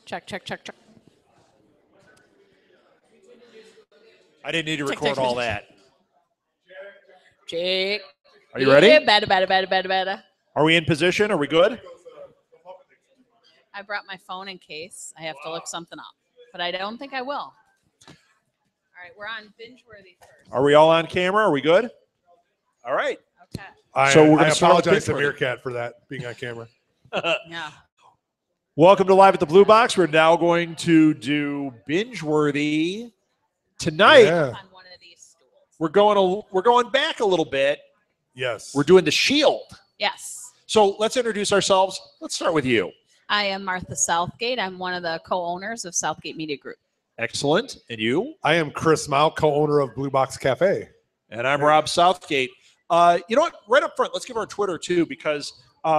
Check. I didn't need to record all that. Check. Are you ready? Better. Are we in position? Are we good? I brought my phone in case I have to look something up, but I don't think I will. All right, we're on Binge-worthy first. Are we all on camera? Are we good? All right. Okay. I apologize to Meerkat for that being on camera. Yeah. Welcome to Live at the Blue Box. We're now going to do Binge-worthy tonight. Yeah. On one of these stools. We're going back a little bit. Yes. We're doing The Shield. Yes. So let's introduce ourselves. Let's start with you. I am Martha Southgate. I'm one of the co-owners of Southgate Media Group. Excellent. And you? I am Chris Mao, co-owner of Blue Box Cafe. And I'm Rob Southgate. You know what? Right up front, let's give our Twitter too, because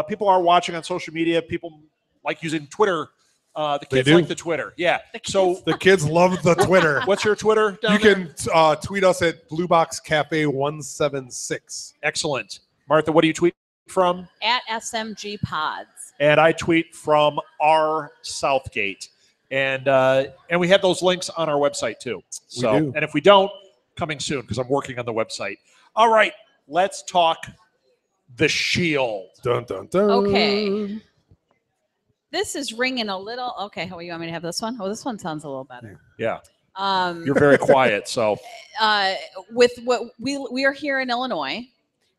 people are watching on social media. People like using Twitter. The kids like the Twitter. Yeah. So The kids love the Twitter. what's your Twitter down You there? can tweet us at Blue Box Cafe 176. Excellent. Martha, what do you tweet from? At SMG Pods. And I tweet from R Southgate. And we have those links on our website too. So, We do. And if we don't, coming soon because I'm working on the website. All right, let's talk The Shield. Dun, dun, dun. Okay. This is ringing a little. Okay, how you want me to have this one? Oh, this one sounds a little better. Yeah. You're very quiet, so. With what we are here in Illinois,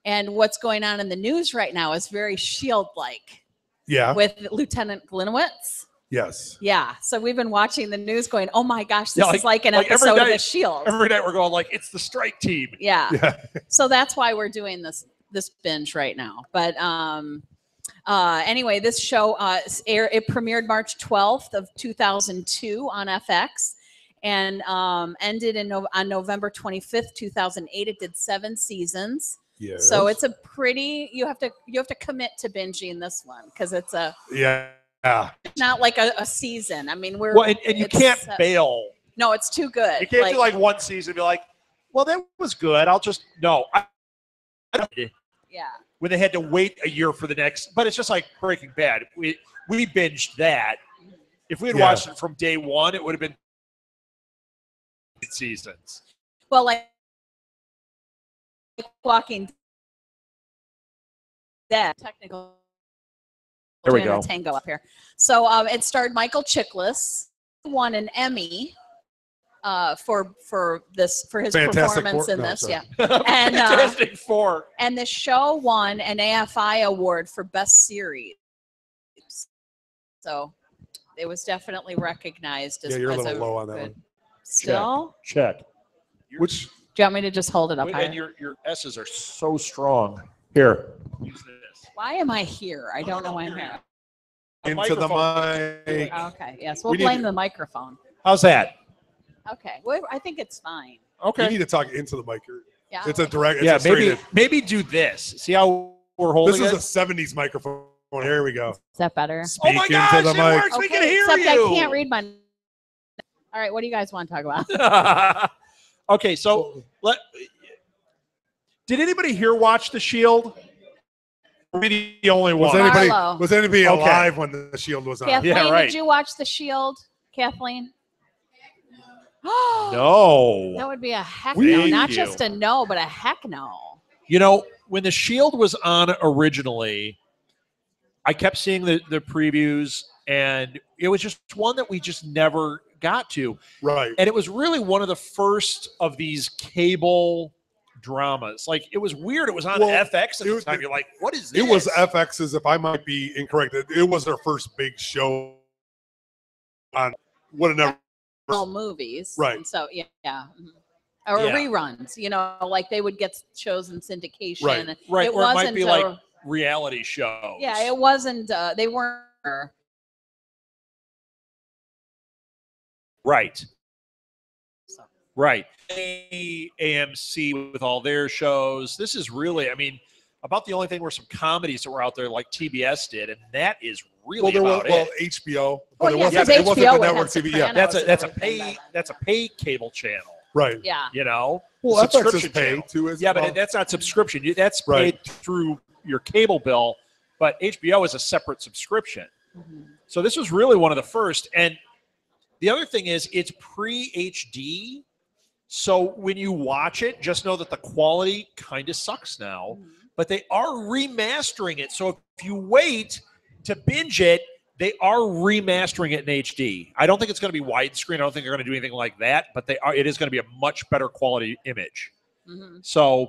and what's going on in the news right now is very Shield-like. Yeah. With Lieutenant Glinowitz. Yes. Yeah. So we've been watching the news going, oh my gosh, this Yeah, is like an every episode of night- The Shield. Every night we're going like, it's the strike team. Yeah. Yeah. So that's why we're doing this binge right now. But anyway, this show it premiered March 12th of 2002 on FX and ended on November 25th, 2008. It did 7 seasons. Yes. So it's a pretty you have to commit to binging this one because it's not like a season. I mean, And you can't bail. No, it's too good. You can't do like one season and be like, well, that was good. I'll just, no. Yeah. When they had to wait a year for the next, but it's just like Breaking Bad. We binged that. If we had watched it from day one, it would have been seasons. Well, like Walking Dead, technical. There we go. Tango up here. So it starred Michael Chiklis, won an Emmy for his Fantastic performance Four? in No, this. sorry. Yeah, and Fantastic Four. and the show won an AFI award for best series. So it was definitely recognized as. Yeah, you're a as little low on that one. Still, Check. Which do you want me to just hold it up? And higher? your S's are so strong. Here. Use this. Why am I here? I don't know why I'm here. into the mic. Okay, yes, we'll We need blame to- the microphone. How's that? Okay, well, I think it's fine. You Okay. need to talk into the mic. Yeah. It's a direct. It's Yeah, a straight in. maybe do this. See how we're holding This is it? a 70s microphone. Here we go. Is that better? Oh my Speak gosh, into the it mic. works. We can hear except you. I can't read my. All right, what do you guys want to talk about? Okay, so did anybody here watch The Shield? Or maybe the only one. Marlo. Was anybody Okay. alive when the Shield was on? Kathleen, Yeah, right. did you watch The Shield? Kathleen? No. That would be a heck Thank no. Not you. just a no, but a heck no. You know, when The Shield was on originally, I kept seeing the previews, and it was just one that we just never got to. Right. And it was really one of the first of these cable dramas. Like, it was weird. It was on FX at the time. You're like, what is this? It was FX's, if I might be incorrect, it was their first big show on would have never. All movies. Right. And so, yeah. Mhm. Or Yeah. reruns, like they would get shows in syndication. Right. Right, It or it might wasn't be like reality shows. Yeah, it wasn't, they weren't. Right. So. Right. AMC with all their shows. This is really, I mean, about the only thing were some comedies that were out there like TBS did, and that is really about it. HBO. Well, But yeah, it because wasn't the HBO network had TV. Sopranos. Yeah. That's a pay cable channel. Right. Yeah. You know, Well, FX is subscription pay channel. too. As Yeah, well. but that's not subscription. That's paid Right. through your cable bill. But HBO is a separate subscription. Mhm. So this was really one of the first. And the other thing is it's pre-HD. So when you watch it, just know that the quality kind of sucks now. But they are remastering it. So if you wait to binge it, they are remastering it in HD. I don't think it's going to be widescreen. I don't think they're going to do anything like that. But it is going to be a much better quality image. So,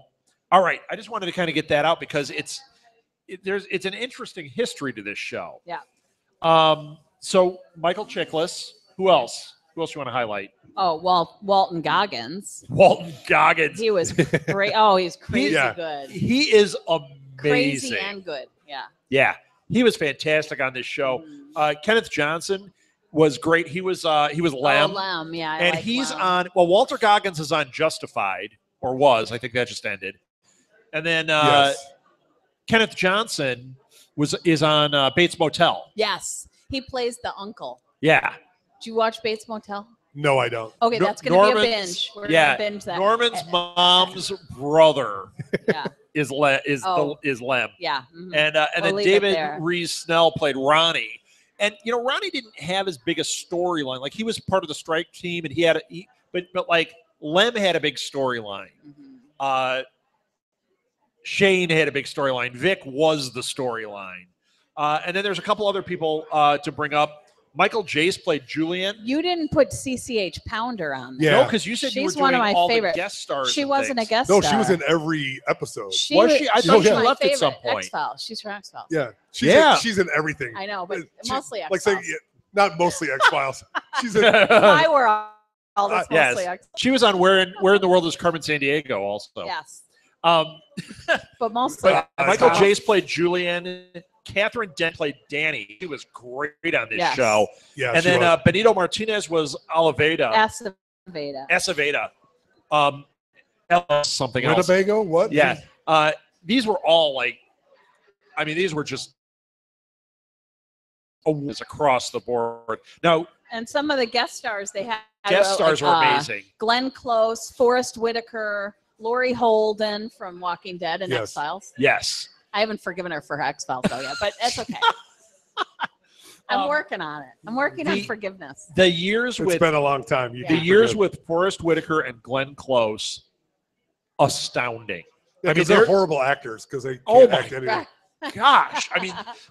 all right. I just wanted to kind of get that out because it's an interesting history to this show. Yeah. So Michael Chiklis. Who else? Who else you want to highlight? Oh, Walton Goggins. Walton Goggins. He was great. Oh, he's crazy good. He is amazing. Crazy and good. Yeah. Yeah. He was fantastic on this show. Kenneth Johnson was great. He was Lem. Oh, Lem, yeah. And he's on. Well, Walter Goggins is on Justified, or was. I think that just ended. And then Kenneth Johnson is on Bates Motel. Yes, he plays the uncle. Yeah. Do you watch Bates Motel? No, I don't. Okay, that's going to be a binge. We're going to binge that. Norman's mom's brother is Lem. Yeah. And then David Rees-Snell played Ronnie. And, Ronnie didn't have as big a storyline. Like, he was part of the strike team, and he had but like, Lem had a big storyline. Shane had a big storyline. Vic was the storyline. And then there's a couple other people to bring up. Michael Jace played Julian. You didn't put CCH Pounder on there. No, because you said you were doing all the guest stars. She wasn't a guest star. No, she was in every episode. Was she? I thought she left at some point. X-Files. She's from X-Files. Yeah. She's in everything. I know, but mostly X-Files. Like not mostly X-Files. She's in my world. That's mostly X-Files. She was on Where in the World is Carmen Sandiego also. Yes. But mostly. Michael Jace played Julian. Catherine Dent played Danny. He was great on this show. Yeah, and then Benito Martinez was Oliveda. Aceveda. Something else. Winnebago? What? Yeah. These were all these were just across the board. Now, and some of the guest stars they had. Guest stars were amazing. Glenn Close, Forrest Whitaker, Lori Holden from Walking Dead and X-Files. Yes. I haven't forgiven her for X-Files though yet, but it's okay. I'm working on it. I'm working on forgiveness. The years it's been a long time. The years with Forrest Whitaker and Glenn Close, astounding. Because they're horrible actors because they can't act anything. Gosh,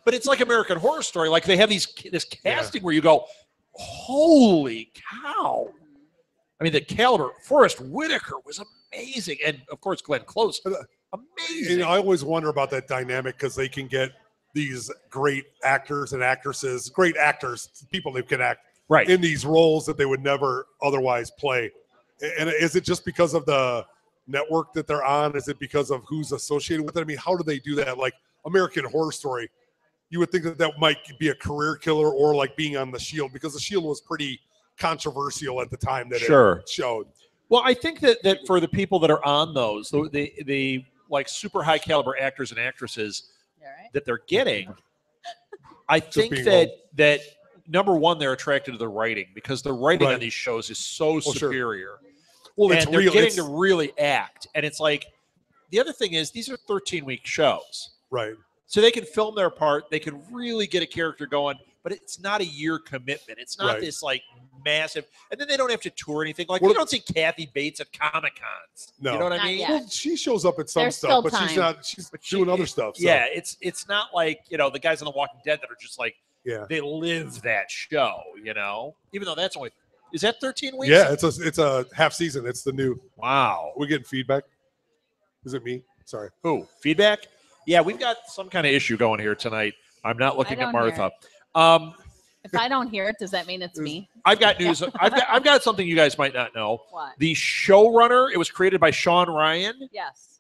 but it's like American Horror Story. Like they have this casting where you go, holy cow. The caliber. Forrest Whitaker was amazing, and of course Glenn Close. Amazing. I always wonder about that dynamic because they can get these great actors and actresses, great actors, people that can act in these roles that they would never otherwise play. And is it just because of the network that they're on? Is it because of who's associated with it? How do they do that? Like American Horror Story, you would think that might be a career killer, or like being on The Shield, because The Shield was pretty controversial at the time that it showed. Well, I think that for the people that are on those, the like super high caliber actors and actresses that they're getting, I think that number one, they're attracted to the writing because the writing on these shows is so superior. Well, and they're getting to really act. And it's like, the other thing is these are 13-week shows. Right. So they can film their part. They can really get a character going, but it's not a year commitment. It's not this like massive. And then they don't have to tour anything. Like you don't see Kathy Bates at Comic-Cons. No. You know what I mean? Well, she shows up at some stuff, but she's not. She's doing other stuff. So. Yeah, it's not like the guys on The Walking Dead that are just like they live that show. Even though that's only is that 13 weeks? Yeah, it's a half season. It's the new. Wow. We're getting feedback. Is it me? Sorry. Who? Feedback? Yeah, we've got some kind of issue going here tonight. I'm not looking at Martha. If I don't hear it, does that mean it's me? I've got news. I've got something you guys might not know. What? The showrunner, it was created by Sean Ryan. Yes.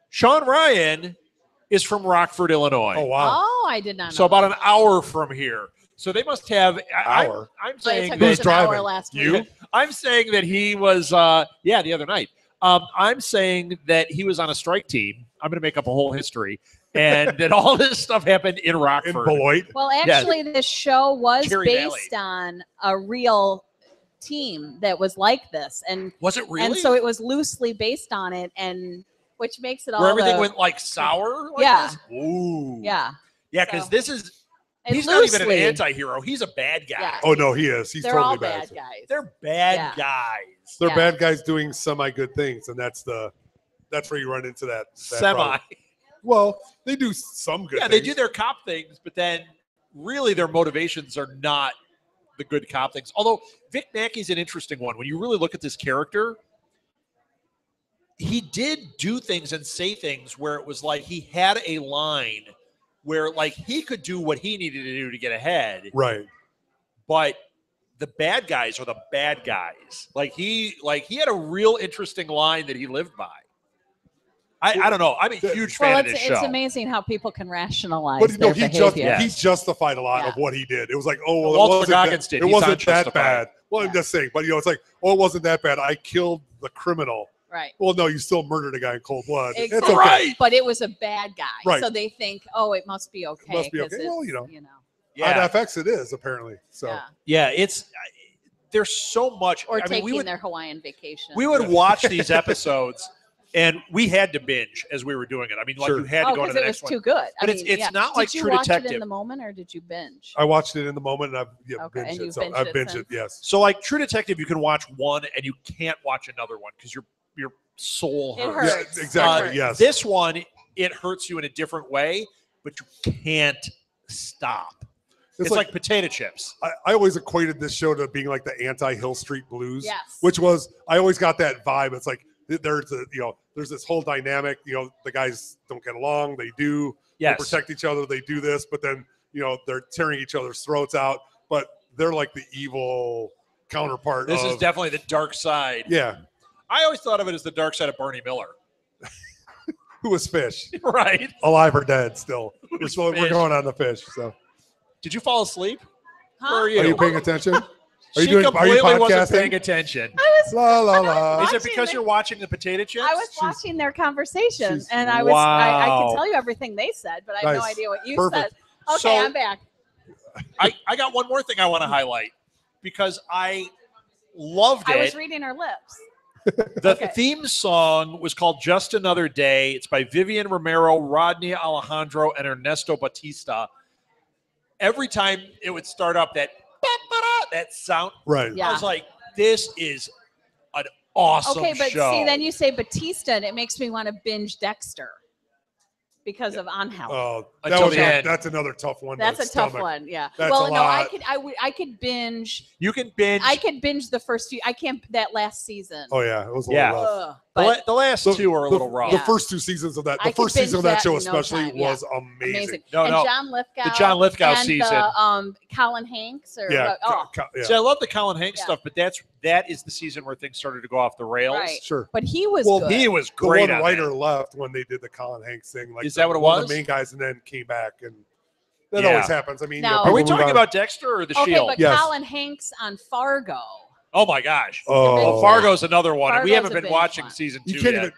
Sean Ryan is from Rockford, Illinois. Oh, wow. Oh, I did not know. So about an hour from here. So they must have hour. I'm saying that who's driving? Hour last You? week. I'm saying that he was the other night. I'm saying that he was on a strike team. I'm going to make up a whole history. And that all this stuff happened in Rockford. In Beloit? Well, actually, this show was based on a real team that was like this. And was it really? And so it was loosely based on it, and which makes it all where everything went like sour? Like yeah. This? Ooh. Yeah. Yeah, because this is He's not even an anti-hero. He's a bad guy. Yeah. Oh, no, he is. He's They're totally all bad. guys. They're bad guys. They're bad guys doing semi-good things, and that's where you run into that semi. problem. Well, they do some good things. Yeah, they do their cop things, but then really their motivations are not the good cop things. Although Vic Mackey's an interesting one. When you really look at this character, he did do things and say things where it was like he had a line where like he could do what he needed to do to get ahead. Right. But the bad guys are the bad guys. Like he had a real interesting line that he lived by. I don't know. I'm a huge fan of this show. It's amazing how people can rationalize but their behavior. He justified a lot of what he did. It was like, oh, well, Walter Goggins did. It wasn't that bad. Well, I'm just saying, but it's like, oh, it wasn't that bad. I killed the criminal. Right. Well, no, you still murdered a guy in cold blood. Exactly. It's okay. Right. But it was a bad guy. Right. So they think, oh, it must be okay. It must be okay. Well, Yeah. On FX it is, apparently. So yeah, there's so much. Or taking their Hawaiian vacation. We would watch these episodes, and we had to binge as we were doing it. I mean, like you had to go to the next one. It was too good. But it's not like True Detective. Did you watch it in the moment, or did you binge? I watched it in the moment, and I've binged and it. So I've binged it, yes. So like True Detective, you can watch one, and you can't watch another one because your soul hurts. It hurts. Yeah, exactly, yes. This one, it hurts you in a different way, but you can't stop. It's like potato chips. I always equated this show to being like the anti-Hill Street Blues, yes. which was, I always got that vibe. It's like there's this whole dynamic. The guys don't get along. They do. Yes. They protect each other. They do this, but then they're tearing each other's throats out. But they're like the evil counterpart. This is definitely the dark side. Yeah. I always thought of it as the dark side of Barney Miller. Who was Fish? Right. Alive or dead still. We're going on the Fish. So. Did you fall asleep? Huh? Where are you? Are you paying attention? Are she you completely podcasting? wasn't paying attention. La la la. Is it because you're watching the potato chips? I was watching their conversation, and I can tell you everything they said, but I have no idea what you said. Okay, so, I'm back. I got one more thing I want to highlight because I loved it. I was reading her lips. The theme song was called Just Another Day. It's by Vivian Romero, Rodney Alejandro, and Ernesto Batista. Every time it would start up that sound, right? I was like, this is an awesome show. Okay, but see, then you say Batista, and it makes me want to binge Dexter because of Angel. Oh, that's another tough one. That's a tough one. Yeah. That's well, a no, lot. I could binge. You can binge. I could binge the first few. I can't that last season. Oh yeah, it was a little rough. But the last two are a little rough. The first two seasons of that, the first season of that show especially was amazing. And John Lithgow. The John Lithgow and season. Colin Hanks. Or yeah. See, I love the Colin Hanks stuff, but that is the season where things started to go off the rails. Right. Sure. But he was good. He was great. The one writer left when they did the Colin Hanks thing. Like, is that what it was? was? The main guys, and then came back, and that always happens. I mean, now, are we talking about Dexter or The Shield? Okay, but Colin Hanks on Fargo. Oh my gosh! Oh, Fargo's another one. Fargo's we haven't been watching season 2 yet.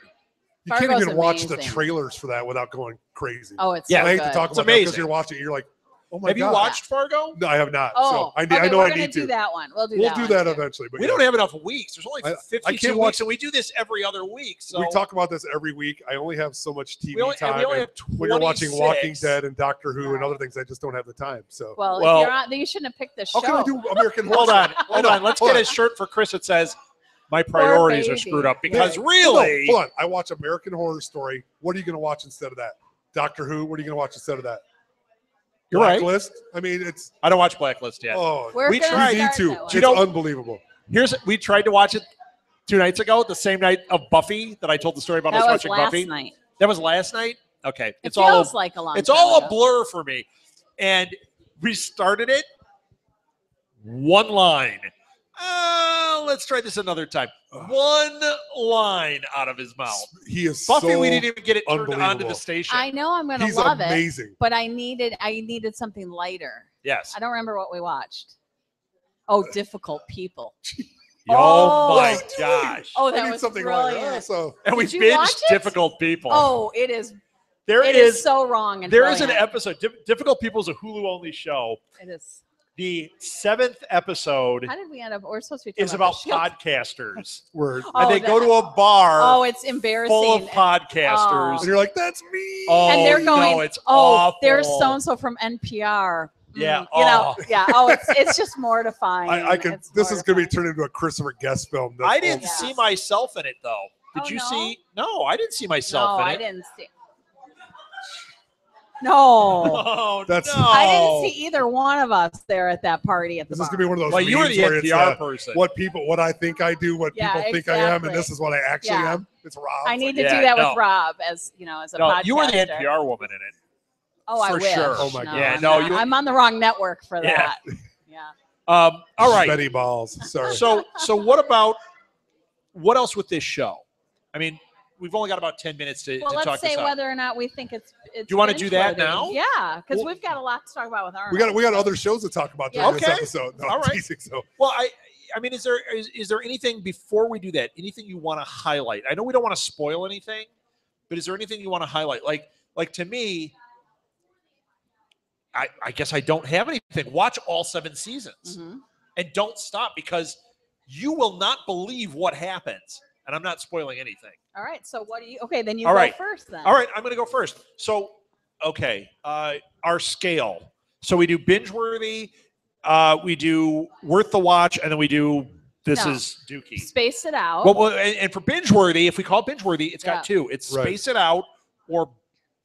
You can't even watch the trailers for that without going crazy. Oh, it's I so hate good. to talk about that because you're watching it. You're like, oh my God. Have you watched Fargo? No, I have not. Oh, so I know I need to do that one. We'll do that eventually. But we don't have enough weeks. There's only 52 weeks, and we do this every other week. So we talk about this every week. I only have so much TV time. We only have 26. When you're watching Walking Dead and Doctor Who and other things, I just don't have the time. So well if you're on, then you shouldn't have picked this show. How can I do American Horror? Hold on. Let's get a shirt for Chris that says my priorities are screwed up because really. Hold on. I watch American Horror Story. What are you going to watch instead of that? Doctor Who. What are you going to watch instead of that? You're Blacklist. I mean, it's. I don't watch Blacklist yet. Oh, we tried. You need to. It's unbelievable. We tried to watch it 2 nights ago, the same night of Buffy that I told the story about us watching Buffy. Night. That was last night. Okay, it feels like a long. It's all a blur for me, and we started it. One line. Let's try this another time. One line out of his mouth. He is Buffy. So we didn't even get it turned onto the station. I know I'm going to love it, but I needed something lighter. Yes. I don't remember what we watched. Oh, Difficult People. Oh my gosh. Oh, that was something brilliant. And we binged Difficult People. Oh, it is. It is so wrong. And there is an episode. Difficult People is a Hulu only show. It is. The 7th episode. How did we end up? We're supposed to be is about podcasters. And they go to a bar. Oh, it's embarrassing. Full of podcasters. And you're like, that's me. And they're going, no, it's awful. there's so-and-so from NPR. Yeah. You know, yeah. Oh, it's just mortifying. I can. It's This is going to be mortifying. turned into a Christopher Guest film. I didn't Yeah. see myself in it though. Did Oh, you no? see? No, I didn't see myself No, in I it. didn't see. No, Oh, That's- no. I didn't see either one of us there at that party at the This bar. is going to be one of those Well, you were memes the where it's NPR person. what I think I do, what Yeah, people think I am, and exactly. this is what I actually Yeah. am. It's Rob. I need to Yeah, do that no. with Rob as a No, podcaster. you were the NPR woman in it. Oh, I for wish. sure. Oh, my no, God. Yeah, I'm no, not. you- I'm on the wrong network for Yeah. that. Yeah. All right. Betty balls. Sorry. So what else with this show? I mean, we've only got about 10 minutes to Well, talk let's this say out. whether or not we think it's. Do you wanna do that binge-worthy. now? Yeah, because Well, we've got a lot to talk about with Arnold. we got other shows to talk about during Yeah. this Okay. episode. No, All I'm right. teasing, so Well, I mean, is there anything before we do that? Anything you want to highlight? I know we don't want to spoil anything, but is there anything you want to highlight? Like to me, I guess I don't have anything. Watch all 7 seasons Mhm. and don't stop because you will not believe what happens. And I'm not spoiling anything. All right. So what do you? Okay, then you All go right. first then. All right, I'm going to go first. So, okay, our scale. So we do binge-worthy, we do worth the watch, and then we do this No. is Dookie. Space it out. Well, and for binge-worthy, if we call it binge-worthy, it's got 2. It's Right. space it out or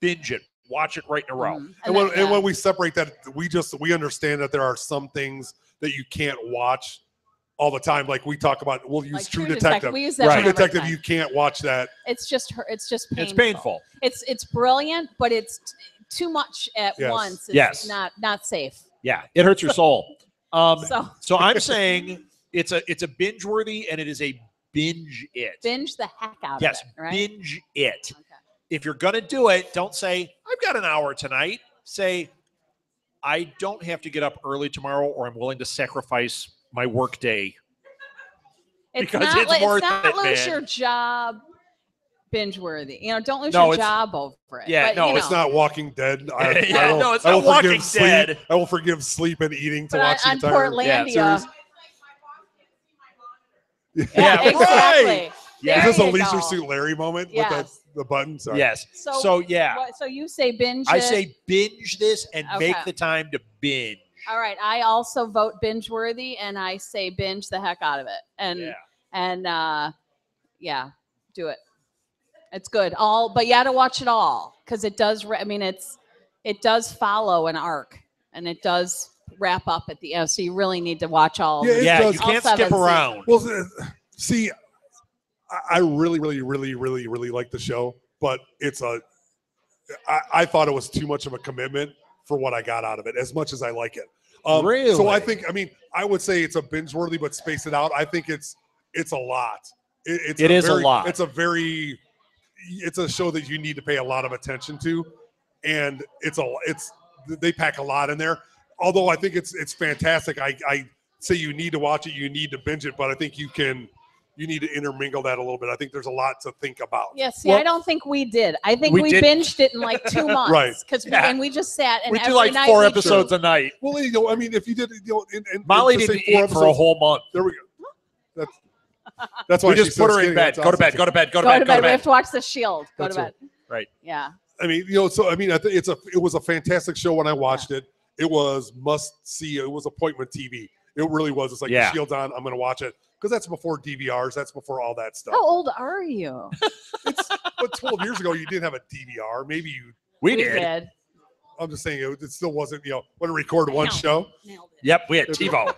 binge it. Watch it right in a row. Mhm. and when we separate that, we understand that there are some things that you can't watch all the time. Like we talk about, we'll use Like True Detective. We use that Right. one True every Detective, time. you can't watch that. It's just painful. It's painful. It's brilliant, but it's too much at Yes. once. It's Yes. not safe. Yeah, it hurts your soul. So So I'm saying it's a binge-worthy, and it is a binge it. binge the heck out Yes, of it. Right. binge it. Okay. If you're going to do it, don't say, I've got an hour tonight. Say, I don't have to get up early tomorrow, or I'm willing to sacrifice my work day. It's Because not, it's worth not it, lose man. your job binge worthy. Don't lose No, your it's- job over it. Yeah, but, no, you It's know, not Walking Dead. Yeah, will- no, it's I will not forgive Walking sleep. Dead. I will forgive sleep and eating to But watch the on entire Portlandia. series. Yeah, exactly. right. There Is this a you Leisure go. Suit Larry moment Yes. with the button? Sorry. Yes. So, So, yeah, So you say binge I it. say binge this and make Okay. the time to binge. All right. I also vote binge worthy, and I say binge the heck out of it. And yeah, do it. It's good. But you got to watch it all because it does. It does follow an arc, and it does wrap up at the end. So you really need to watch all. Yeah, it Yeah, does. you all can't 7 skip seasons. around. Well, see, I really, really, really, really, really like the show, but I thought it was too much of a commitment for what I got out of it, as much as I like it. Really? So I would say it's a binge worthy, but space it out. I think it's a lot. It's It is a lot. It's a show that you need to pay a lot of attention to, and they pack a lot in there. Although I think it's fantastic. I say you need to watch it, you need to binge it, but I think you need to intermingle that a little bit. I think there's a lot to think about. Yeah, see, Well, I don't think we did. I think we we didn't. binged it in like 2 months. Right. And we just sat and We do every like night 4 we- episodes a night. Well, if you did, and Molly to say didn't 4 eat for a whole month. There we go. That's why We just she's so put her in skinny. bed. That's Go to bed. awesome. Go to bed. Go to Go bed. to Go to bed. We have bed. to watch The Shield. Go That's to bed. Right. Yeah. I mean, so I mean, I think it was a fantastic show when I watched it. It was must see. It was appointment TV. It really was. It's like Yeah. The Shield's on. I'm going to watch it because that's before DVRs. That's before all that stuff. How old are you? But 12 years ago, you didn't have a DVR. Maybe you. We did. I'm just saying it still wasn't. Want to record one Nailed it. show. Nailed it. Yep, we had TiVo.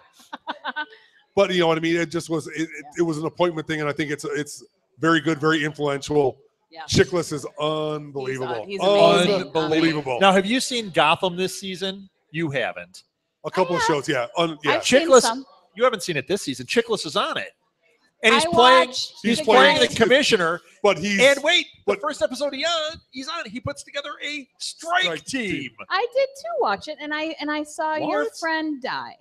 But you know what I mean. It just was. It was an appointment thing, and I think it's very good, very influential. Yeah. Chickless is unbelievable. He's amazing. Unbelievable. Now, have you seen Gotham this season? You haven't. A couple of shows, yeah. I've seen Chickless. some. You haven't seen it this season. Chickless is on it, and he's I playing. watched He's the playing guy- the commissioner. But he's And wait, the but- first episode he's on. He puts together a strike team. I did too watch it, and I saw your What? friend die.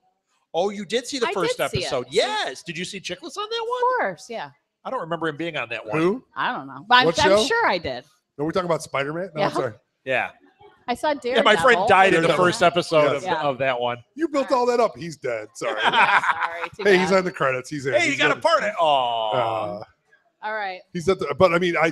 Oh, you did see the I first did see it. episode. Yes. Did you see Chickless on that Of one? course, yeah. I don't remember him being on that one. who? I don't know, but What I'm show? sure I did. No, we're talking about Spider-Man. No, Yeah. I'm sorry. Yeah. I saw Yeah, Daredevil. my friend died in the Daredevil. first episode Yes. of that one. You built all that up. He's dead. Sorry. Yeah, sorry. Too Hey, he's bad. on the credits. He's in. Hey, you He's got a in. part of Oh. Uh, All right. he's at the. But I mean, I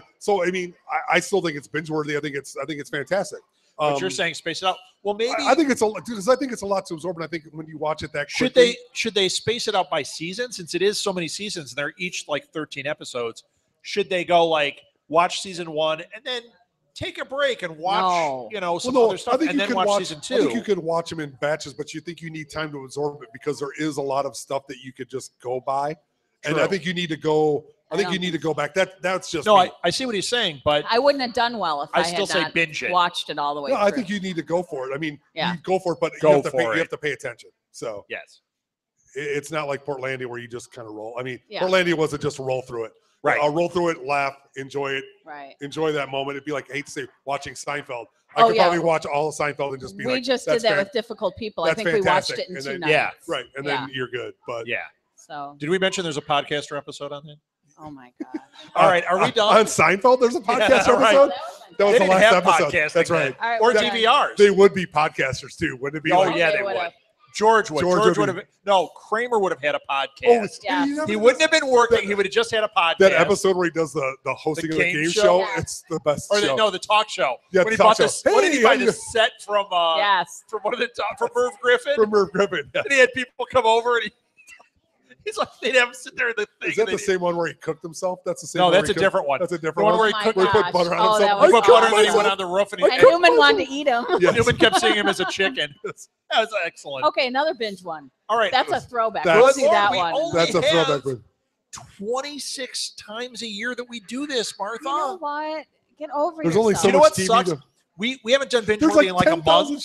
still think it's binge worthy. I think it's fantastic. But you're saying space it out. Well, maybe I think it's a lot to absorb, and I think when you watch it that should quickly, they space it out by season, since it is so many seasons and they're each like 13 episodes? Should they go like watch season 1 and then take a break and watch some other stuff and then watch season 2? I think you could watch them in batches, but you think you need time to absorb it because there is a lot of stuff that you could just go by, and I think you need to go. I think you need to go back. That's just no. I see what he's saying, but I wouldn't have done well if I still had say not binge it. watched it all the way. No, through. I think you need to go for it. I mean, Yeah. you go for it, but Go you have to pay attention. So yes, it's not like Portlandia where you just kind of roll. I mean, Yeah. Portlandia wasn't just roll through it. right. I'll roll through it, laugh, enjoy it, Right. enjoy that moment. It'd be like, I hate to say, watching Seinfeld. I Oh, could yeah. probably watch all of Seinfeld and just be We like, just did "That's that with difficult people. I that's think we watched fantastic." it in And 2 then- nights. Yeah. right, and then you're good. But Yeah. So, Did we mention there's a podcaster episode on that? oh my god. All right, are we done? on Seinfeld? There's a podcast all right. episode. That was They the didn't last have episode. podcasting That's then. right. All right, Or we're done. DVRs. They would be podcasters too, wouldn't it be? Oh like, yeah, they they would. would've. George would. George George would would have. No, Kramer would have had a Oh, podcast. Yeah. He wouldn't have been working. He would have just had a podcast. That episode where he does the hosting of the game show. Yeah. It's the best Or show. the talk show. Yeah, when he talk bought show. this. What did he Hey, buy I'm this set from? Yes. From one of from Merv Griffin. From Merv Griffin. And he had people come over and he's like, they'd have him sit there in the thing. Is that the same one where he cooked himself? That's the same. No, one that's where a different one. That's a The different one one. where he Oh my cooked. We put gosh. butter on Oh, himself. that He was put butter and then he awesome. went on the roof and And Newman wanted to eat him. Yes. Newman kept seeing him as a chicken. That was excellent. Okay, another binge one. All right. That's a throwback. That's- We'll do that We one. only That's a have throwback one. 26 times a year that we do this, Martha. You know what? Get over There's yourself. only so You know much what TV sucks? to- We haven't done binge There's worthy like in like a 10,000 month.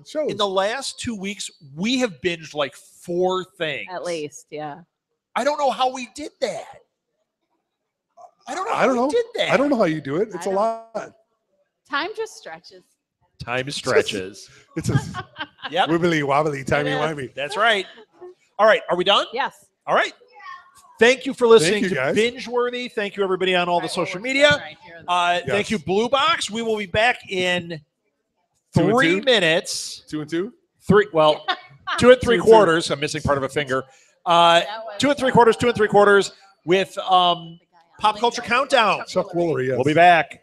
shows. In the last 2 weeks, we have binged like 4 things. At least, yeah. I don't know how we did that. I don't know how I don't know. we did that. I don't know how you do it. It's I a don't- lot. Time just stretches. Time stretches. It's a Yep. wibbly wobbly, timey It is. wimey. That's right. All right. Are we done? Yes. All right. Thank you for listening you, to guys. Binge Worthy. Thank you, everybody, on all the social media. Thank you, Blue Box. We will be back in 2 and 3 2? minutes. 2 and 2. 3. Well, 2 and 3 2 and 2. quarters. I'm missing part of a finger. 2 and 3 quarters. 2 and 3 quarters with Pop Culture Countdown. Chuck Woolery, yes. We'll be back.